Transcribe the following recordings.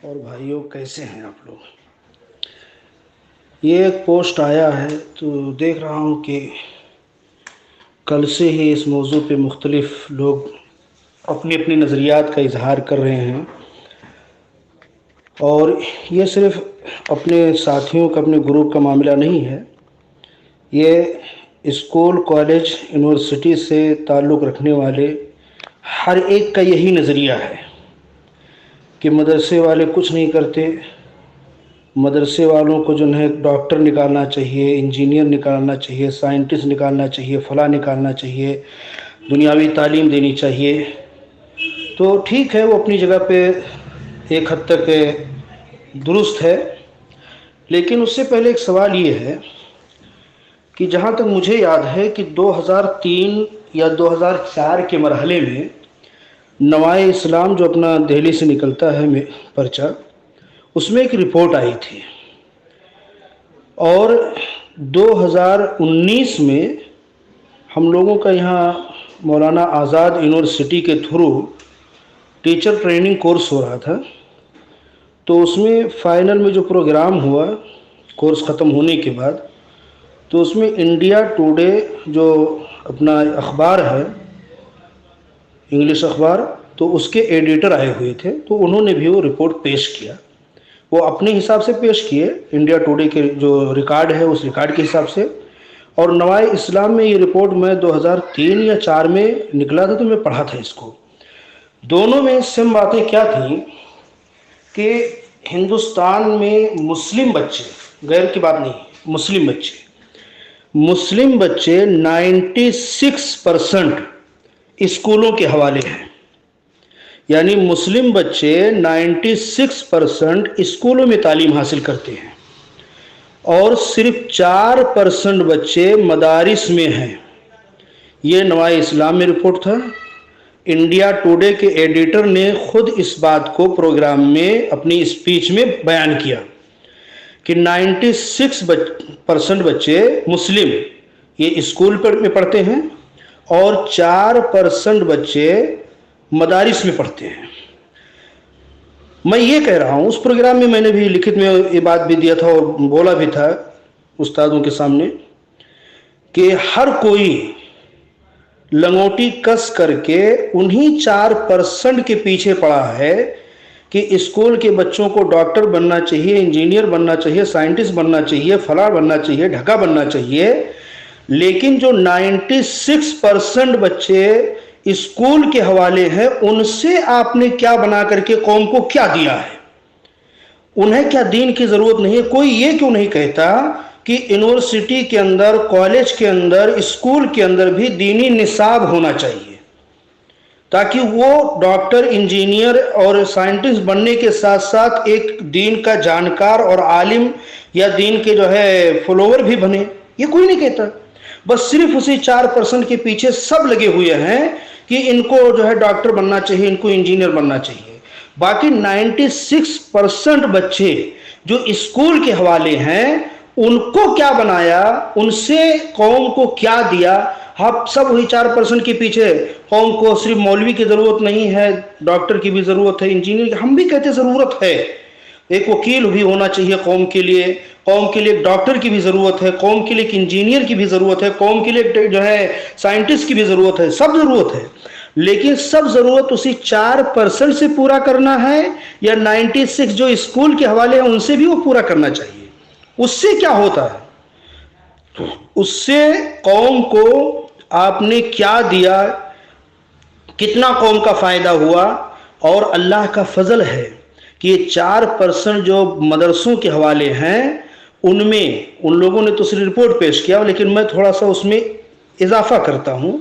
اور بھائیوں کیسے ہیں آپ لوگ؟ یہ ایک پوسٹ آیا ہے تو دیکھ رہا ہوں کہ کل سے ہی اس موضوع پہ مختلف لوگ اپنی اپنی نظریات کا اظہار کر رہے ہیں، اور یہ صرف اپنے ساتھیوں کا، اپنے گروپ کا معاملہ نہیں ہے۔ یہ اسکول، کالج، یونیورسٹی سے تعلق رکھنے والے ہر ایک کا یہی نظریہ ہے کہ مدرسے والے کچھ نہیں کرتے، مدرسے والوں کو جو ہے ڈاکٹر نکالنا چاہیے، انجینئر نکالنا چاہیے، سائنٹسٹ نکالنا چاہیے، فلاں نکالنا چاہیے، دنیاوی تعلیم دینی چاہیے۔ تو ٹھیک ہے، وہ اپنی جگہ پہ ایک حد تک درست ہے، لیکن اس سے پہلے ایک سوال یہ ہے کہ جہاں تک مجھے یاد ہے کہ 2003 یا 2004 کے مرحلے میں نوائے اسلام جو اپنا دہلی سے نکلتا ہے پرچہ، اس میں ایک رپورٹ آئی تھی، اور 2019 میں ہم لوگوں کا یہاں مولانا آزاد یونیورسٹی کے تھرو ٹیچر ٹریننگ کورس ہو رہا تھا۔ تو اس میں فائنل میں جو پروگرام ہوا کورس ختم ہونے کے بعد، تو اس میں انڈیا ٹوڈے جو اپنا اخبار ہے، انگلش اخبار، تو اس کے ایڈیٹر آئے ہوئے تھے، تو انہوں نے بھی وہ رپورٹ پیش کیا۔ وہ اپنے حساب سے پیش کیے، انڈیا ٹوڈے کے جو ریکارڈ ہے اس ریکارڈ کے حساب سے، اور نوائے اسلام میں یہ رپورٹ میں 2003 یا 4 میں نکلا تھا، تو میں پڑھا تھا اس کو۔ دونوں میں سیم باتیں کیا تھیں کہ ہندوستان میں مسلم بچے، غیر کی بات نہیں، مسلم بچے 96% اسکولوں کے حوالے ہیں، یعنی مسلم بچے 96% اسکولوں میں تعلیم حاصل کرتے ہیں، اور صرف 4% بچے مدارس میں ہیں۔ یہ نوائے اسلام میں رپورٹ تھا۔ انڈیا ٹوڈے کے ایڈیٹر نے خود اس بات کو پروگرام میں اپنی اسپیچ میں بیان کیا کہ 96% بچے مسلم یہ اسکول میں پڑھتے ہیں، اور 4% بچے مدارس میں پڑھتے ہیں۔ میں یہ کہہ رہا ہوں، اس پروگرام میں نے بھی لکھت میں یہ بات بھی دیا تھا اور بولا بھی تھا استادوں کے سامنے کہ ہر کوئی لنگوٹی کس کر کے انہی 4% کے پیچھے پڑا ہے کہ اسکول کے بچوں کو ڈاکٹر بننا چاہیے، انجینئر بننا چاہیے، سائنٹسٹ بننا چاہیے، فلاں بننا چاہیے، ڈھکا بننا چاہیے، لیکن جو 96% بچے اسکول کے حوالے ہیں، ان سے آپ نے کیا بنا کر کے قوم کو کیا دیا ہے؟ انہیں کیا دین کی ضرورت نہیں ہے؟ کوئی یہ کیوں نہیں کہتا کہ یونیورسٹی کے اندر، کالج کے اندر، اسکول کے اندر بھی دینی نصاب ہونا چاہیے، تاکہ وہ ڈاکٹر، انجینئر اور سائنٹسٹ بننے کے ساتھ ساتھ ایک دین کا جانکار اور عالم یا دین کے جو ہے فالوور بھی بنے۔ یہ کوئی نہیں کہتا، بس صرف اسی 4% کے پیچھے سب لگے ہوئے ہیں کہ ان کو جو ہے ڈاکٹر بننا چاہیے، ان کو انجینئر بننا چاہیے۔ باقی 96% بچے جو اسکول کے حوالے ہیں، ان کو کیا بنایا، ان سے قوم کو کیا دیا؟ آپ سب وہی 4% کے پیچھے، قوم کو صرف مولوی کی ضرورت نہیں ہے، ڈاکٹر کی بھی ضرورت ہے، انجینئر کی، ہم بھی کہتے ضرورت ہے، ایک وکیل بھی ہونا چاہیے قوم کے لیے ایک ڈاکٹر کی بھی ضرورت ہے، قوم کے لیے ایک انجینئر کی بھی ضرورت ہے، قوم کے لیے جو ہے سائنٹسٹ کی بھی ضرورت ہے، سب ضرورت ہے، لیکن سب ضرورت اسی 4% سے پورا کرنا ہے، یا 96 جو اسکول کے حوالے ہیں ان سے بھی وہ پورا کرنا چاہیے؟ اس سے کیا ہوتا ہے؟ اس سے قوم کو آپ نے کیا دیا، کتنا قوم کا فائدہ ہوا؟ اور اللہ کا فضل ہے کہ یہ 4% جو مدرسوں کے حوالے ہیں، ان میں ان لوگوں نے تو صرف رپورٹ پیش کیا، لیکن میں تھوڑا سا اس میں اضافہ کرتا ہوں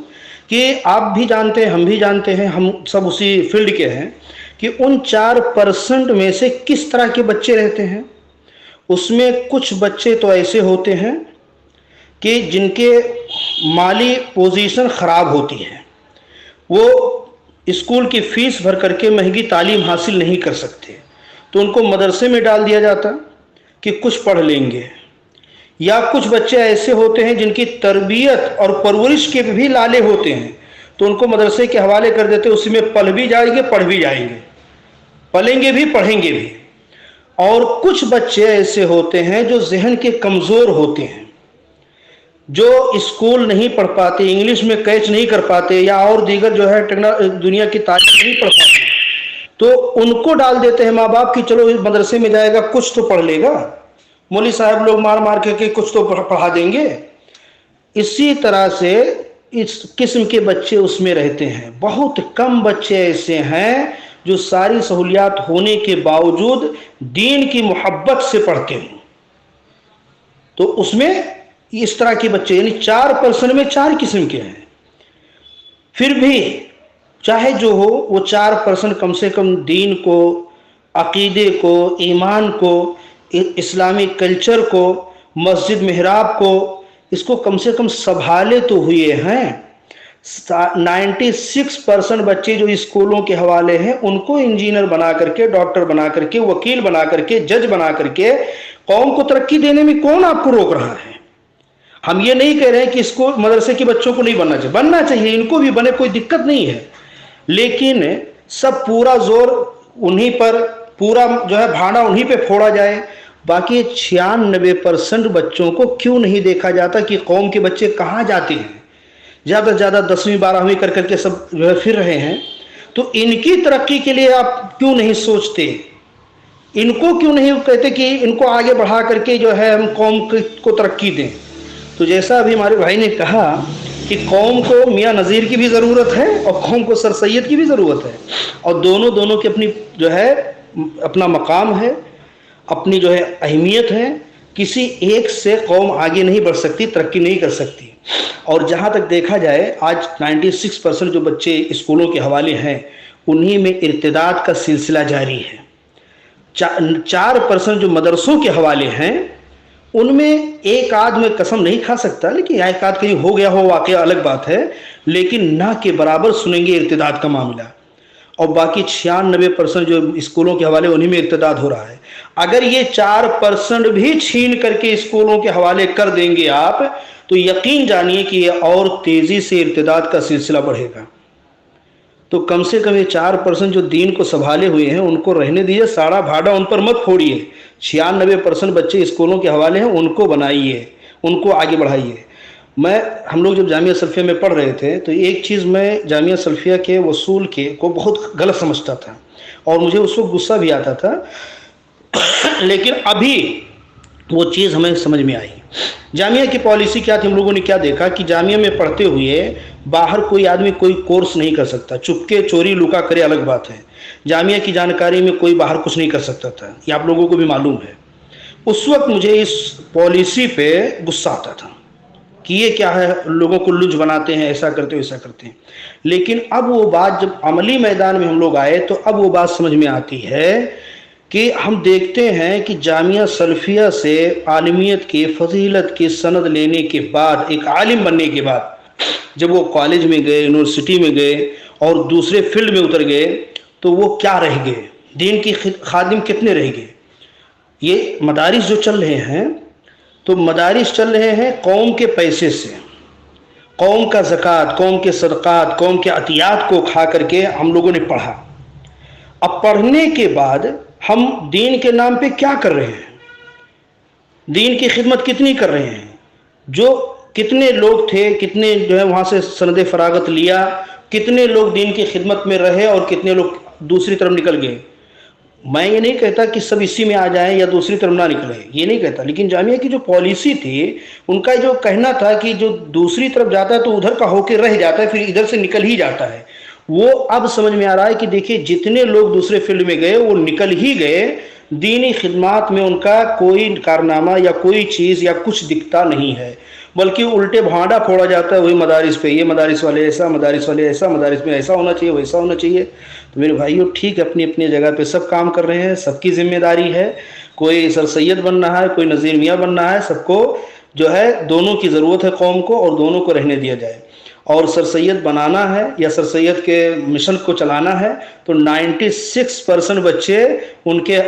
کہ آپ بھی جانتے ہیں، ہم بھی جانتے ہیں، ہم سب اسی فیلڈ کے ہیں، کہ ان 4% میں سے کس طرح کے بچے رہتے ہیں۔ اس میں کچھ بچے تو ایسے ہوتے ہیں کہ جن کے مالی پوزیشن خراب ہوتی ہے، وہ اسکول کی فیس بھر کر کے مہنگی تعلیم حاصل نہیں کر سکتے، تو ان کو مدرسے میں ڈال دیا جاتا کہ کچھ پڑھ لیں گے۔ یا کچھ بچے ایسے ہوتے ہیں جن کی تربیت اور پرورش کے بھی لالے ہوتے ہیں، تو ان کو مدرسے کے حوالے کر دیتے، اسی میں پل بھی جائیں گے، پڑھ بھی جائیں گے، پلیں گے بھی، پڑھیں گے بھی۔ اور کچھ بچے ایسے ہوتے ہیں جو ذہن کے کمزور ہوتے ہیں، جو اسکول نہیں پڑھ پاتے، انگلش میں کیچ نہیں کر پاتے، یا اور دیگر جو ہے دنیا کی تعلیم نہیں پڑھ پاتے، تو ان کو ڈال دیتے ہیں ماں باپ کہ چلو اس مدرسے میں جائے گا کچھ تو پڑھ لے گا، مولوی صاحب لوگ مار مار کے کچھ تو پڑھا دیں گے۔ اسی طرح سے اس قسم کے بچے اس میں رہتے ہیں۔ بہت کم بچے ایسے ہیں جو ساری سہولیات ہونے کے باوجود دین کی محبت سے پڑھتے ہیں۔ تو اس میں اس طرح کے بچے، یعنی 4% میں 4 قسم کے ہیں۔ پھر بھی چاہے جو ہو، وہ 4% کم سے کم دین کو، عقیدے کو، ایمان کو، اسلامی کلچر کو، مسجد محراب کو، اس کو کم سے کم سنبھالے تو ہوئے ہیں۔ 96% بچے جو اسکولوں کے حوالے ہیں، ان کو انجینئر بنا کر کے، ڈاکٹر بنا کر کے، وکیل بنا کر کے، جج بنا کر کے قوم کو ترقی دینے میں کون آپ کو روک رہا ہے؟ ہم یہ نہیں کہہ رہے ہیں کہ اسکول مدرسے کے بچوں کو نہیں بننا چاہیے، بننا چاہیے، ان کو بھی بنے، کوئی دقت نہیں ہے، لیکن سب پورا زور انہی پر، پورا جو ہے بھاڑا انہی پہ پھوڑا جائے۔ باقی 96% بچوں کو کیوں نہیں دیکھا جاتا کہ قوم کے بچے کہاں جاتے ہیں؟ زیادہ سے زیادہ 10ویں 12ویں کر کر کے سب جو ہے پھر رہے ہیں۔ تو ان کی ترقی کے لیے آپ کیوں نہیں سوچتے؟ ان کو کیوں نہیں کہتے کہ ان کو آگے بڑھا کر کے جو ہے ہم قوم کو ترقی دیں؟ تو جیسا ابھی ہمارے بھائی نے کہا کہ قوم کو میاں نذیر کی بھی ضرورت ہے اور قوم کو سر سید کی بھی ضرورت ہے، اور دونوں کی اپنی جو ہے اپنا مقام ہے، اپنی جو ہے اہمیت ہے۔ کسی ایک سے قوم آگے نہیں بڑھ سکتی، ترقی نہیں کر سکتی۔ اور جہاں تک دیکھا جائے، آج 96% جو بچے اسکولوں کے حوالے ہیں، انہی میں ارتداد کا سلسلہ جاری ہے۔ 4% جو مدرسوں کے حوالے ہیں، ان میں ایک آدھ میں قسم نہیں کھا سکتا، لیکن ایک آدھ کہیں ہو گیا ہو واقعہ الگ بات ہے، لیکن نہ کے برابر سنیں گے ارتداد کا معاملہ۔ اور باقی 96% جو اسکولوں کے حوالے انہی میں ارتداد ہو رہا ہے۔ اگر یہ 4% بھی چھین کر کے اسکولوں کے حوالے کر دیں گے آپ، تو یقین جانیے کہ یہ اور تیزی سے ارتداد کا سلسلہ بڑھے گا۔ تو کم سے کم یہ 4% جو دین کو سنبھالے ہوئے ہیں، ان کو رہنے دیجیے، ساڑا بھاڑا ان پر مت پھوڑیے۔ 96% بچے اسکولوں کے حوالے ہیں، ان کو بنائیے، ان کو آگے بڑھائیے۔ ہم لوگ جب جامعہ سلفیہ میں پڑھ رہے تھے، تو ایک چیز میں جامعہ سلفیہ کے وصول کو بہت غلط سمجھتا تھا، اور مجھے اس وقت غصہ بھی آتا تھا، لیکن ابھی وہ چیز ہمیں سمجھ میں آئی۔ جامعہ کی پالیسی کیا تھی؟ ہم لوگوں نے کیا دیکھا کہ جامعہ میں پڑھتے ہوئے باہر کوئی آدمی کوئی کورس نہیں کر سکتا، چپکے چوری لکا کرے الگ بات ہے۔ جامعہ کی جانکاری میں کوئی باہر کچھ نہیں کر سکتا تھا، یہ آپ لوگوں کو بھی معلوم ہے۔ اس وقت مجھے اس پالیسی پہ غصہ آتا تھا کہ یہ کیا ہے، لوگوں کو لج بناتے ہیں، ایسا کرتے ہیں ویسا کرتے ہیں۔ لیکن اب وہ بات جب عملی میدان میں ہم لوگ آئے، تو اب وہ بات سمجھ میں آتی ہے کہ ہم دیکھتے ہیں کہ جامعہ سلفیہ سے عالمیت کی، فضیلت کی سند لینے کے بعد، ایک عالم بننے کے بعد، جب وہ کالج میں گئے، یونیورسٹی میں گئے اور دوسرے فیلڈ میں اتر گئے، تو وہ کیا رہ گئے؟ دین کی خادم کتنے رہ گئے؟ یہ مدارس جو چل رہے ہیں، تو مدارس چل رہے ہیں قوم کے پیسے سے، قوم کا زکوٰۃ، قوم کے صدقات، قوم کے عطیات کو کھا کر کے ہم لوگوں نے پڑھا۔ اب پڑھنے کے بعد ہم دین کے نام پہ کیا کر رہے ہیں؟ دین کی خدمت کتنی کر رہے ہیں؟ جو کتنے لوگ تھے، کتنے جو ہے وہاں سے سند فراغت لیا، کتنے لوگ دین کی خدمت میں رہے اور کتنے لوگ دوسری طرف نکل گئے؟ میں یہ نہیں کہتا کہ سب اسی میں آ جائیں یا دوسری طرف نہ نکلیں، یہ نہیں کہتا، لیکن جامعہ کی جو پالیسی تھی، ان کا جو کہنا تھا کہ جو دوسری طرف جاتا ہے تو ادھر کا ہو کے رہ جاتا ہے، پھر ادھر سے نکل ہی جاتا ہے۔ وہ اب سمجھ میں آ رہا ہے کہ دیکھیے جتنے لوگ دوسرے فیلڈ میں گئے وہ نکل ہی گئے، دینی خدمات میں ان کا کوئی کارنامہ یا کوئی چیز یا کچھ دکھتا نہیں ہے، بلکہ الٹے بھانڈا پھوڑا جاتا ہے وہی مدارس پہ، یہ مدارس والے ایسا، مدارس والے ایسا، مدارس میں ایسا ہونا چاہیے، ویسا ہونا چاہیے۔ تو میرے بھائیو، ٹھیک ہے، اپنی اپنی جگہ پہ سب کام کر رہے ہیں، سب کی ذمہ داری ہے، کوئی سر سید بننا ہے، کوئی نذیر میاں بننا ہے، سب کو جو ہے دونوں کی ضرورت ہے قوم کو، اور دونوں کو رہنے دیا جائے۔ اور سر سید بنانا ہے یا سر سید کے مشن کو چلانا ہے، تو 96% بچے ان کے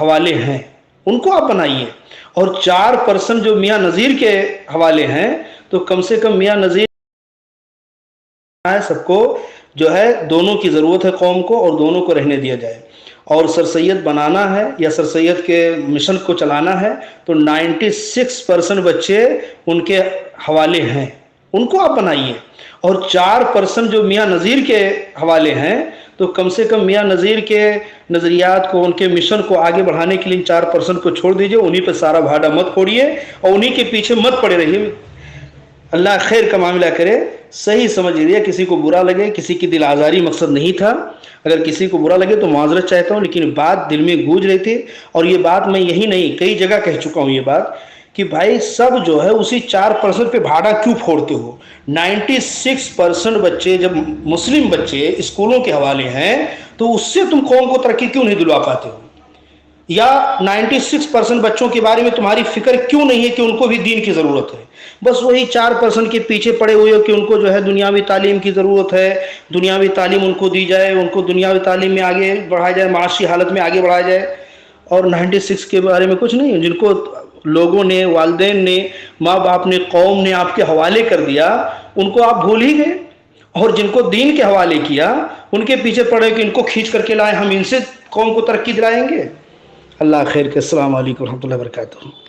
حوالے ہیں، ان کو آپ بنائیے۔ اور 4% جو میاں نذیر کے حوالے ہیں، تو کم سے کم میاں نذیر سب کو جو ہے دونوں کی ضرورت ہے قوم کو، اور دونوں کو رہنے دیا جائے۔ اور سر سید بنانا ہے یا سر سید کے مشن کو چلانا ہے تو 96% بچے ان کے حوالے ہیں، ان کو آپ بنائیے۔ اور 4% جو میاں نذیر کے حوالے ہیں تو کم سے کم میاں نذیر کے نظریات کو، ان کے مشن کو آگے بڑھانے کے لیے 4% کو چھوڑ دیجئے، انہی پہ سارا بھاڑا مت پھوڑیے اور انہی کے پیچھے مت پڑے رہیے۔ اللہ خیر کا معاملہ کرے۔ صحیح سمجھ لیجیے، کسی کو برا لگے، کسی کی دل آزاری مقصد نہیں تھا، اگر کسی کو برا لگے تو معذرت چاہتا ہوں، لیکن بات دل میں گونج رہی تھی۔ اور یہ بات میں یہی نہیں کئی جگہ کہہ چکا ہوں یہ بات کہ بھائی سب جو ہے اسی 4% پہ بھاڑا کیوں پھوڑتے ہو؟ 96% بچے جب مسلم بچے اسکولوں کے حوالے ہیں تو اس سے تم قوم کو ترقی کیوں نہیں دلوا پاتے ہو؟ یا 96% بچوں کے بارے میں تمہاری فکر کیوں نہیں ہے کہ ان کو بھی دین کی ضرورت ہے؟ بس وہی 4% کے پیچھے پڑے ہوئے ہو کہ ان کو جو ہے دنیاوی تعلیم کی ضرورت ہے، دنیاوی تعلیم ان کو دی جائے، ان کو دنیاوی تعلیم میں آگے بڑھایا جائے، معاشی حالت میں آگے بڑھایا جائے، اور 96 کے بارے میں کچھ نہیں، جن کو لوگوں نے، والدین نے، ماں باپ نے، قوم نے آپ کے حوالے کر دیا ان کو آپ بھول ہی گئے، اور جن کو دین کے حوالے کیا ان کے پیچھے پڑے کہ ان کو کھینچ کر کے لائے، ہم ان سے قوم کو ترقی دلائیں گے۔ اللہ خیر کے۔ السلام علیکم ورحمۃ اللہ وبرکاتہ۔